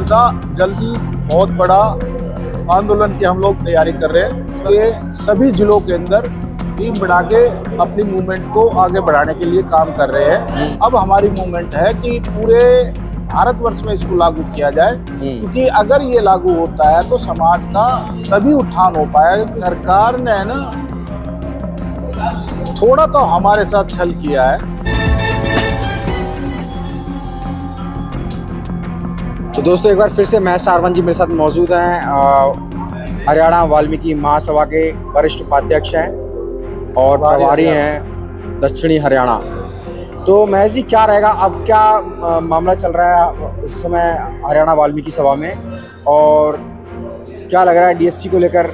जल्दी बहुत बड़ा आंदोलन की हम लोग तैयारी कर रहे हैं। ये सभी जिलों के अंदर टीम बना के अपनी मूवमेंट को आगे बढ़ाने के लिए काम कर रहे हैं। अब हमारी मूवमेंट है कि पूरे भारतवर्ष में इसको लागू किया जाए, क्योंकि अगर ये लागू होता है तो समाज का तभी उत्थान हो पाएगा। सरकार ने ना थोड़ा तो हमारे साथ छल किया है। तो दोस्तों एक बार फिर से महेश सारवन जी मेरे साथ मौजूद हैं। हरियाणा वाल्मीकि महासभा के वरिष्ठ उपाध्यक्ष हैं और प्रभारी हैं दक्षिणी हरियाणा। तो महेश जी क्या रहेगा, अब क्या मामला चल रहा है इस समय हरियाणा वाल्मीकि सभा में, और क्या लग रहा है डीएससी को लेकर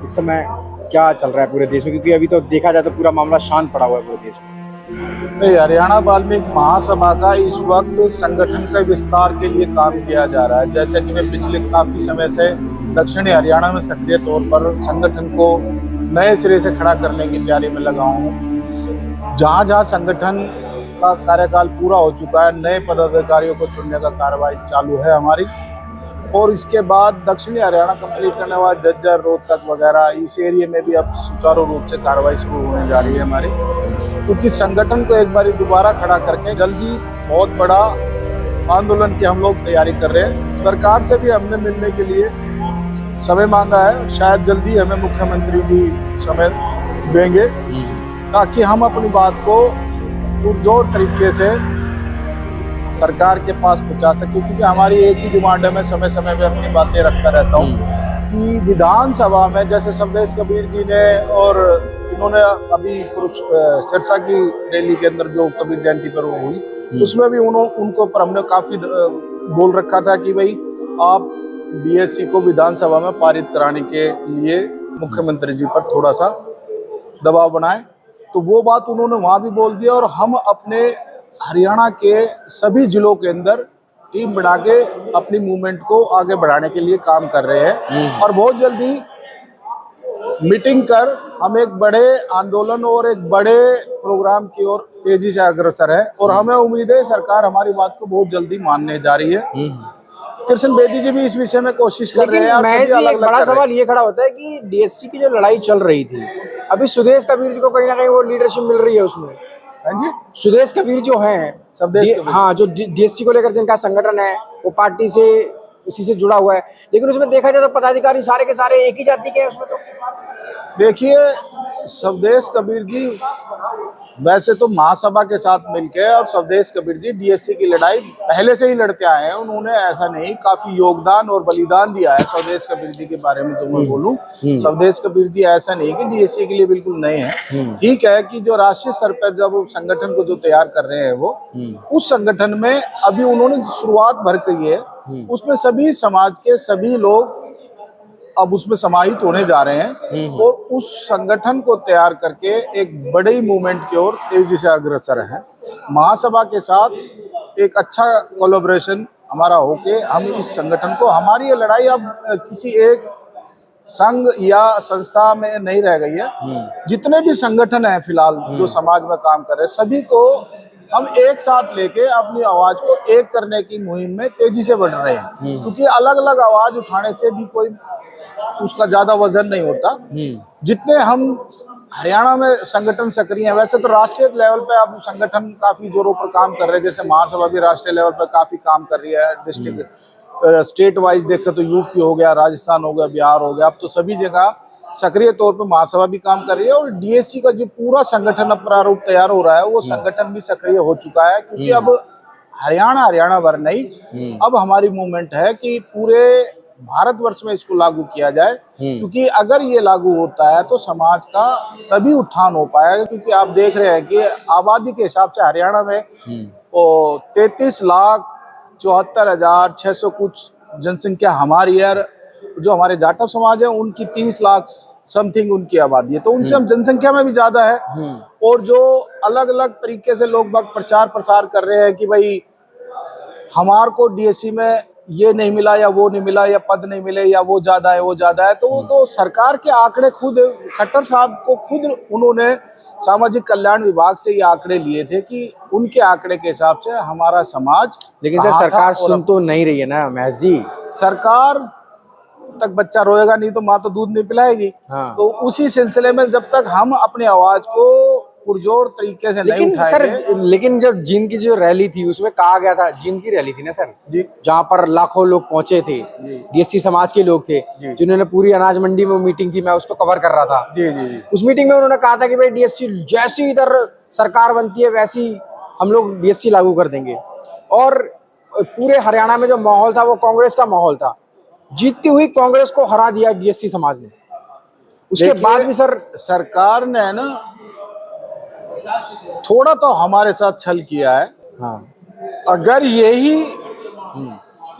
इस समय क्या चल रहा है पूरे देश में, क्योंकि अभी तो देखा जाए तो पूरा मामला शांत पड़ा हुआ है पूरे देश में। हरियाणा वाल्मीकि महासभा का इस वक्त संगठन के विस्तार के लिए काम किया जा रहा है। जैसे कि मैं पिछले काफी समय से दक्षिणी हरियाणा में सक्रिय तौर पर संगठन को नए सिरे से खड़ा करने की तैयारी में लगा हूँ। जहाँ जहाँ संगठन का कार्यकाल पूरा हो चुका है, नए पदाधिकारियों को चुनने का कार्रवाई चालू है हमारी, और इसके बाद दक्षिणी हरियाणा कंप्लीट करने के बाद झज्जर, रोहतक वगैरह इस एरिया में भी अब सुचारू रूप से कार्रवाई शुरू होने जा रही है हमारी, क्योंकि संगठन को एक बार दोबारा खड़ा करके जल्दी बहुत बड़ा आंदोलन की हम लोग तैयारी कर रहे हैं। सरकार से भी हमने मिलने के लिए समय मांगा है, शायद जल्दी हमें मुख्यमंत्री जी समय देंगे ताकि हम अपनी बात को पुरजोर तरीके से सरकार के पास पहुंचा सके। क्योंकि हमारी एक ही डिमांड है, मैं समय समय पे अपनी बातें रखता रहता हूँ कि विधानसभा में जैसे शब्देश कबीर जी ने और इन्होंने अभी सिरसा की रैली के अंदर जो कबीर जयंती पर वो हुई, उसमें भी उनको पर हमने काफी बोल रखा था कि भाई आप डीएससी को विधानसभा में पारित कराने के लिए मुख्यमंत्री जी पर थोड़ा सा दबाव बनाएं। तो वो बात उन्होंने वहां भी बोल दिया, और हम अपने हरियाणा के सभी जिलों के अंदर टीम बना के अपनी मूवमेंट को आगे बढ़ाने के लिए काम कर रहे हैं, और बहुत जल्दी मीटिंग कर हम एक बड़े आंदोलन और एक बड़े प्रोग्राम की ओर तेजी से अग्रसर है, और हमें उम्मीद है सरकार हमारी बात को बहुत जल्दी मानने जा रही है। कृष्ण बेदी जी भी इस विषय में कोशिश कर रहे हैं। एक बड़ा सवाल ये खड़ा होता है कि डीएससी की जो लड़ाई चल रही थी, अभी सुदेश कबीर जी को कहीं ना कहीं वो लीडरशिप मिल रही है उसमें। हाँ जी, सुदेश कबीर जो हैं, हाँ, जो डीएससी को लेकर जिनका संगठन है वो पार्टी से इसी से जुड़ा हुआ है, लेकिन उसमें देखा जाए तो पदाधिकारी सारे के सारे एक ही जाति के हैं उसमें। तो देखिए, स्वदेश कबीर जी वैसे तो महासभा के साथ मिलकर, और स्वदेश कबीर जी डीएससी की लड़ाई पहले से ही लड़ते आए हैं। उन्होंने ऐसा नहीं, काफी योगदान और बलिदान दिया है स्वदेश कबीर जी के बारे में। जो मैं बोलूं, स्वदेश कबीर जी ऐसा नहीं कि डीएससी के लिए बिल्कुल नए हैं। ठीक है कि जो राष्ट्रीय स्तर पर जब संगठन को जो तैयार कर रहे हैं वो उस संगठन में अभी उन्होंने शुरुआत भर करी है, उसमें सभी समाज के सभी लोग अब उसमें समाहित होने जा रहे हैं, और उस संगठन को तैयार करके एक बड़ी मूवमेंट की ओर तेजी से अग्रसर है। महासभा के साथ एक अच्छा कोलैबोरेशन हमारा होके हम इस संगठन को, हमारी ये लड़ाई अब किसी एक संघ या संस्था में नहीं रह गई है। जितने भी संगठन हैं फिलहाल जो समाज में काम कर रहे हैं, सभी को हम एक साथ लेके अपनी आवाज को एक करने की मुहिम में तेजी से बढ़ रहे हैं, क्योंकि अलग अलग आवाज उठाने से भी कोई उसका ज्यादा वजन नहीं होता। जितने हम हरियाणा में संगठन सक्रिय हैं, वैसे तो राष्ट्रीय लेवल पे अब संगठन काफी जोरों पर काम कर रहे हैं। जैसे महासभा भी राष्ट्रीय लेवल पर काफी काम कर रही है। डिस्ट्रिक्ट स्टेट वाइज देखे तो यूपी हो गया, राजस्थान हो गया, बिहार हो गया, अब तो सभी जगह सक्रिय तौर पर महासभा भी काम कर रही है। और डीएससी का जो पूरा संगठन अब प्रारूप तैयार हो रहा है, वो संगठन भी सक्रिय हो चुका है, क्योंकि अब हरियाणा भर नहीं, अब हमारी मूवमेंट है कि पूरे भारतवर्ष में इसको लागू किया जाए, क्योंकि अगर ये लागू होता है तो समाज का तभी उत्थान हो पाएगा। क्योंकि आप देख रहे हैं कि आबादी के हिसाब से हरियाणा में 33,74,600 कुछ जनसंख्या हमारी है। जो हमारे जाटव समाज है उनकी 30 लाख समथिंग उनकी आबादी है, तो उनसे हम जनसंख्या में भी ज्यादा है। और जो अलग अलग तरीके से लोग प्रचार प्रसार कर रहे हैं कि भाई हमार को डीएससी में ये नहीं मिला या वो नहीं मिला या पद नहीं मिले या वो ज्यादा है वो ज्यादा है, तो सरकार के आंकड़े खुद खट्टर साहब को खुद उन्होंने सामाजिक कल्याण विभाग से ये आंकड़े लिए थे कि उनके आंकड़े के हिसाब से हमारा समाज, लेकिन सर सरकार सुन तो नहीं रही है ना महज जी। सरकार तक बच्चा रोएगा नहीं तो माँ तो दूध नहीं पिलाएगी। हाँ। तो उसी सिलसिले में जब तक हम अपनी आवाज को पुरजोर तरीके से नहीं लेकिन उठाएंगे। सर, लेकिन जब जींद की जो रैली थी उसमें कहा गया था, जींद की रैली थी ना सर जी, जहाँ पर लाखों लोग पहुंचे थे, डीएससी समाज के लोग थे जिन्होंने पूरी अनाज मंडी में मीटिंग थी, मैं उसको कवर कर रहा था। जी जी जी। उस मीटिंग में उन्होंने कहा था कि भाई डीएससी जैसी इधर सरकार बनती है वैसी हम लोग डीएससी लागू कर देंगे। और पूरे हरियाणा में जो माहौल था वो कांग्रेस का माहौल था, जीतती हुई कांग्रेस को हरा दिया डीएससी समाज ने। उसके बाद भी सर सरकार ने ना थोड़ा तो हमारे साथ छल किया है। हाँ। अगर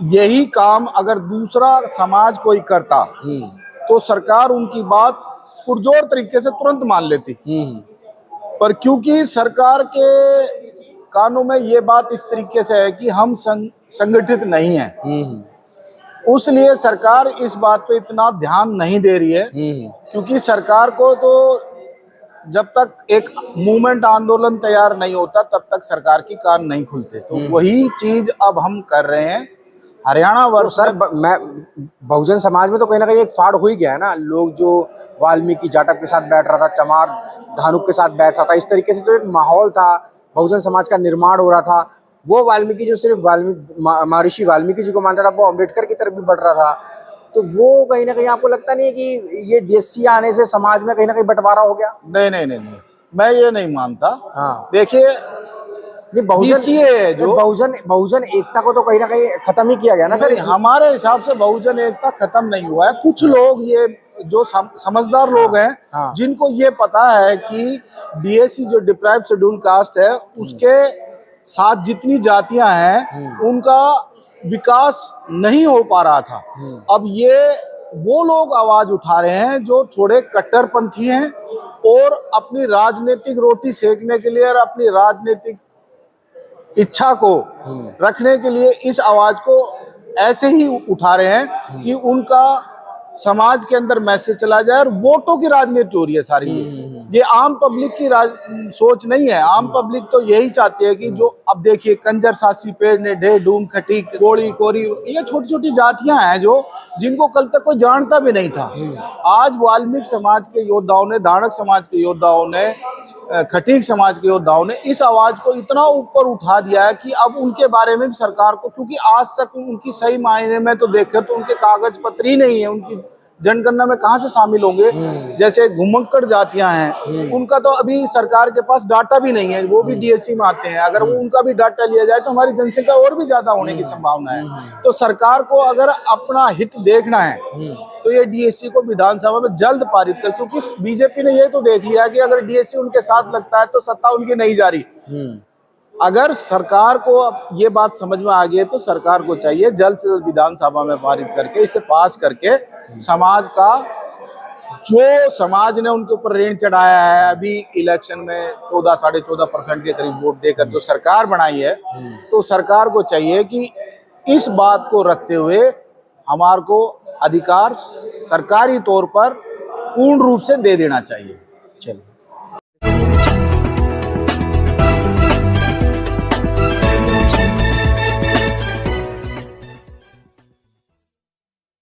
यही काम अगर दूसरा समाज कोई करता तो सरकार उनकी बात पुरजोर तरीके से तुरंत मान लेती। पर क्योंकि सरकार के कानों में ये बात इस तरीके से है कि हम संगठित नहीं है, उसलिए सरकार इस बात पे इतना ध्यान नहीं दे रही है। क्योंकि सरकार को तो जब तक एक मूवमेंट आंदोलन तैयार नहीं होता तब तक सरकार की कान नहीं खुलते। तो वही चीज अब हम कर रहे हैं हरियाणा वर्ष। तो सर मैं बहुजन समाज में तो कहीं ना कहीं एक फाड़ हो ही गया है ना। लोग जो वाल्मीकि जाटव के साथ बैठ रहा था, चमार धानुक के साथ बैठ रहा था, इस तरीके से जो एक माहौल था बहुजन समाज का निर्माण हो रहा था, वो वाल्मीकि जो सिर्फ महर्षि वाल्मीकि जी को मानता था वो अम्बेडकर की तरफ भी बढ़ रहा था। तो वो कहीं ना कहीं आपको लगता नहीं है कि ये डीएससी आने से समाज में कहीं ना कहीं बंटवारा हो गया? नहीं नहीं नहीं नहीं, मैं ये नहीं मानता। हाँ। देखिए बहुजन एकता को तो कहीं ना कहीं खत्म ही किया गया ना सर। हमारे हिसाब से बहुजन एकता खत्म नहीं हुआ है। कुछ लोग ये जो समझदार लोग हैं, हाँ। जिनको ये पता है कि डीएससी जो डिप्राइव शेड्यूल कास्ट है उसके साथ जितनी जातियां हैं उनका विकास नहीं हो पा रहा था। अब ये वो लोग आवाज उठा रहे हैं जो थोड़े कट्टरपंथी हैं और अपनी राजनीतिक रोटी सेकने के लिए और अपनी राजनीतिक इच्छा को रखने के लिए इस आवाज को ऐसे ही उठा रहे हैं कि उनका समाज के अंदर मैसेज चला जाए। और वोटों की राजनीति हो रही है सारी। ये आम पब्लिक की सोच नहीं है। आम पब्लिक तो यही चाहती है कि जो अब देखिए कंजर सासी पेड़ ने ढे डूम खटी कोड़ी कोरी, ये छोटी छोटी जातियां हैं जो जिनको कल तक कोई जानता भी नहीं था। आज वाल्मीकि समाज के योद्धाओं ने, धानक समाज के योद्धाओं ने, खटीक समाज के योद्धाओं ने इस आवाज को इतना ऊपर उठा दिया है कि अब उनके बारे में भी सरकार को, क्योंकि आज तक उनकी सही मायने में तो देखें तो उनके कागज पत्र ही नहीं है, उनकी जनगणना में कहां से शामिल होंगे। जैसे घुमक्कड़ जातियां हैं उनका तो अभी सरकार के पास डाटा भी नहीं है, वो भी डीएससी में आते हैं। अगर वो उनका भी डाटा लिया जाए तो हमारी जनसंख्या और भी ज्यादा होने की संभावना है। तो सरकार को अगर अपना हित देखना है तो ये डीएससी को विधानसभा में जल्द पारित कर, क्योंकि बीजेपी ने ये तो देख लिया कि अगर डीएससी उनके साथ लगता है तो सत्ता उनकी नहीं जा रही। अगर सरकार को अब ये बात समझ में आ गई है तो सरकार को चाहिए जल्द से जल्द विधानसभा में पारित करके इसे पास करके समाज का, जो समाज ने उनके ऊपर ऋण चढ़ाया है, अभी इलेक्शन में 14-14.5% के करीब वोट देकर जो सरकार बनाई है, तो सरकार को चाहिए कि इस बात को रखते हुए हमारे को अधिकार सरकारी तौर पर पूर्ण रूप से दे देना चाहिए। चलिए।